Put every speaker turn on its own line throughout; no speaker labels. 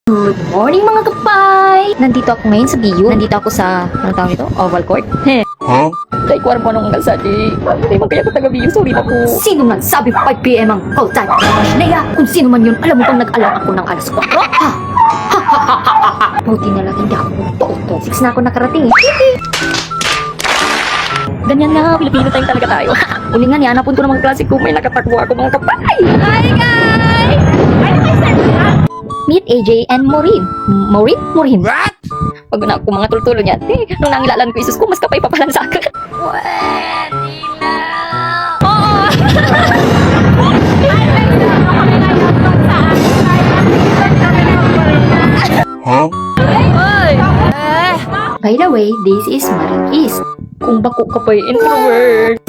Good morning mga kapay! Nandito ako ngayon sa BU. Nandito ako sa, ano tawag ito? Oval Court.
Huh?
Kay kuwar mo nung kalsadi. Hindi man kaya ko taga BU. Sorry na po. Sino man sabi 5 PM ang call time? Naya, kung sino man yun, alam mo bang nag-alam ako ng alas 4? Ha? Buti na lang hindi ako to. 6 na ako nakarating. Ganyan nga, Pilipino tayong talaga tayo. Ulingan yan, napunto ng mga klase ko. May nakatakbo ako mga kapay. Hi guys! Meet AJ and Maureen. Maureen?
What?
Pag na ako mga tultulo niya, nung nangilalan ko isus ko, mas kapay pa pala sa akin.
Pwede na.
Oo!
Huh?
By the way, this is Maureen East. Kung bako ka pa introvert.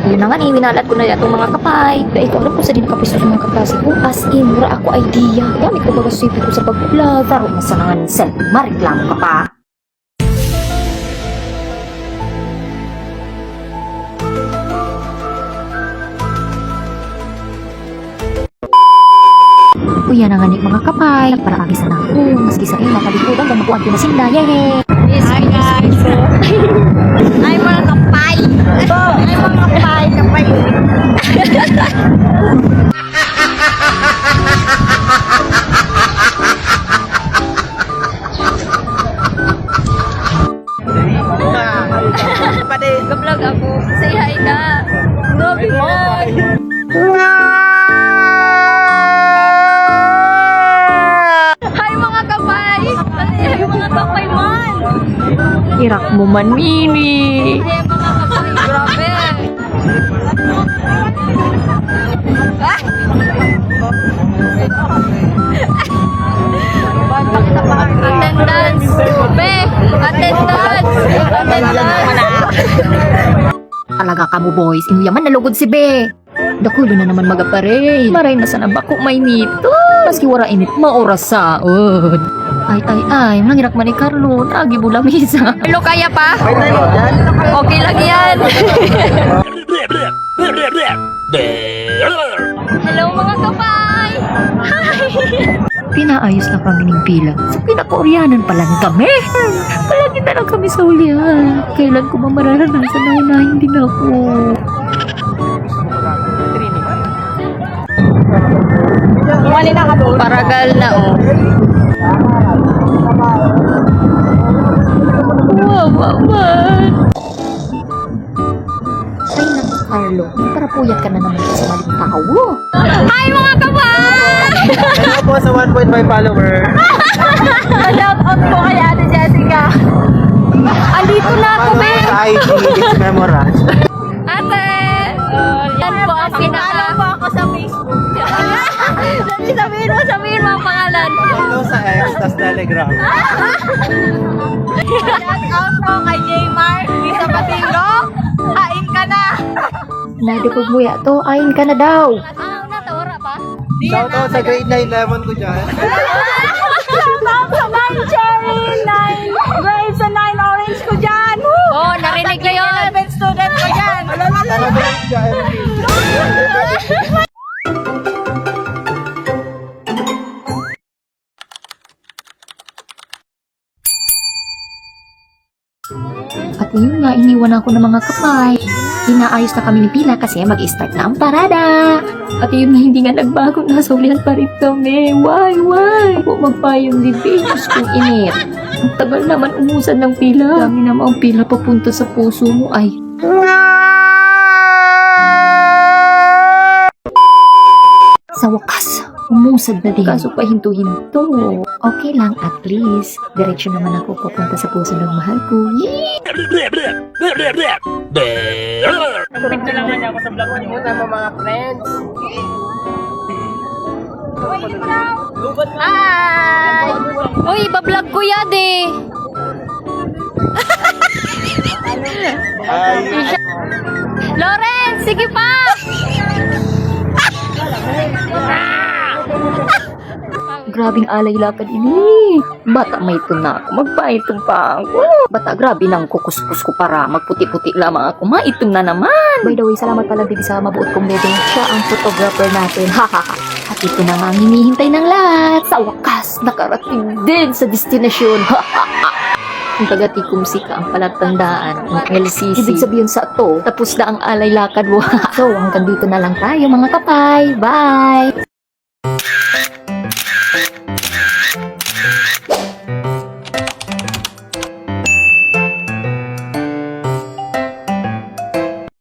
Yun na nga ni, winalat ko na itong mga kapay. Dahil ko alam ko sa din nakapisto sa mga kaklase ko. As in, mura ako idea. Gamit ko baga swipe ko sa pag-vlog. Taro na sa nangan selfie, mareklamo ka pa. Uyan na nga ni mga kapay. Para agis na ako. Maski sa iyo, makalikudan, gamakuan ko na sila. Yay!
Hi guys! Ay mga kapay! Ay mga kapay!
Nag-vlog ako. Say hi na. Grabe man. Hi mga kapay! Hi mga kapay man! Irak mo man, Mini! Hi mga kapay! Grabe! Attendance! Be! Attendance! Talaga ka mo boys, inuyaman nalugod si Be! Dakulo na naman magapare. Maray na sana bako may nito. Maski wara init maoras saod. Ay, mangirak man ni Carlo. Tagi bula misa. Hello, kaya pa? Okay lang yan. Hello mga kapay. Hi. Pinaayos na kami ng pila. Sa pinaka-Koreanan pa lang kami. Palagi na lang kami sa ulihan. Kailan ko mamararanasan na unahin din ako. Paragal na oh. Wow. Ay naku Carlo, para puyat ka na naman sa maling tao. Hi mga kapay!
Hello po sa 1.5 follower.
Shout out po kay Ate Jessica!
Andito na ako,
Follow
Ben!
sa IG, it's Memorage.
Ate! Yan po ang pinaka...
po ako sa Facebook.
Sabihin mo ang pangalan.
Follow sa X, tas Telegram.
Shout out po kay J-Mark. Sa Patingo. Hain ka na!
Nadipag mo ya to, ayin ka na daw.
Natawara pa?
Shout out sa grade 9 lemon ko dyan.
Shout out sa 9 cherry, 9 grapes, and 9 orange ko dyan!
Oh, narinig ko yun.
11 student ko dyan!
Ano ba yung dyan?
At yun nga, iniwan ako ng mga kapay. Inaayos na kami ni Pila kasi mag-start na ang parada. At yun nga, hindi nga nagbago. Nasa ulihan pa rin kami. Why? Ako magpayong libis kung init. Ang tagal naman umusan ng pila. Dami naman ang pila papunta sa puso mo ay. Sa wakas, umusad na din. Kaso pa hinto-hinto. Okay lang, at least. Diretso naman ako papunta sa puso ng mahal ko. Yee!
Picture lang niya ako sa vlog ko. Muna mo mga friends.
Hi! Uy, bablog ko yan eh.
Hi.
Lawrence, sige pa! grabing alay lakad ini. Bata may ito na ako, magpaitong pa ako. Bata, grabe nang kukuskus ko para magputi-puti lamang ako. Maitom na naman. By the way, salamat pala din sa mabuot kong bebe. Siya ang photographer natin. Hahaha. At ito na nga ang hinihintay ng lahat. Sa wakas, nakarating din sa destinasyon. Kung taga-Tikumsi ka ang palatandaan ng LCC. Ibig sabihin sa to, tapos na ang alay lakad mo. So, hanggang dito na lang tayo mga kapay. Bye!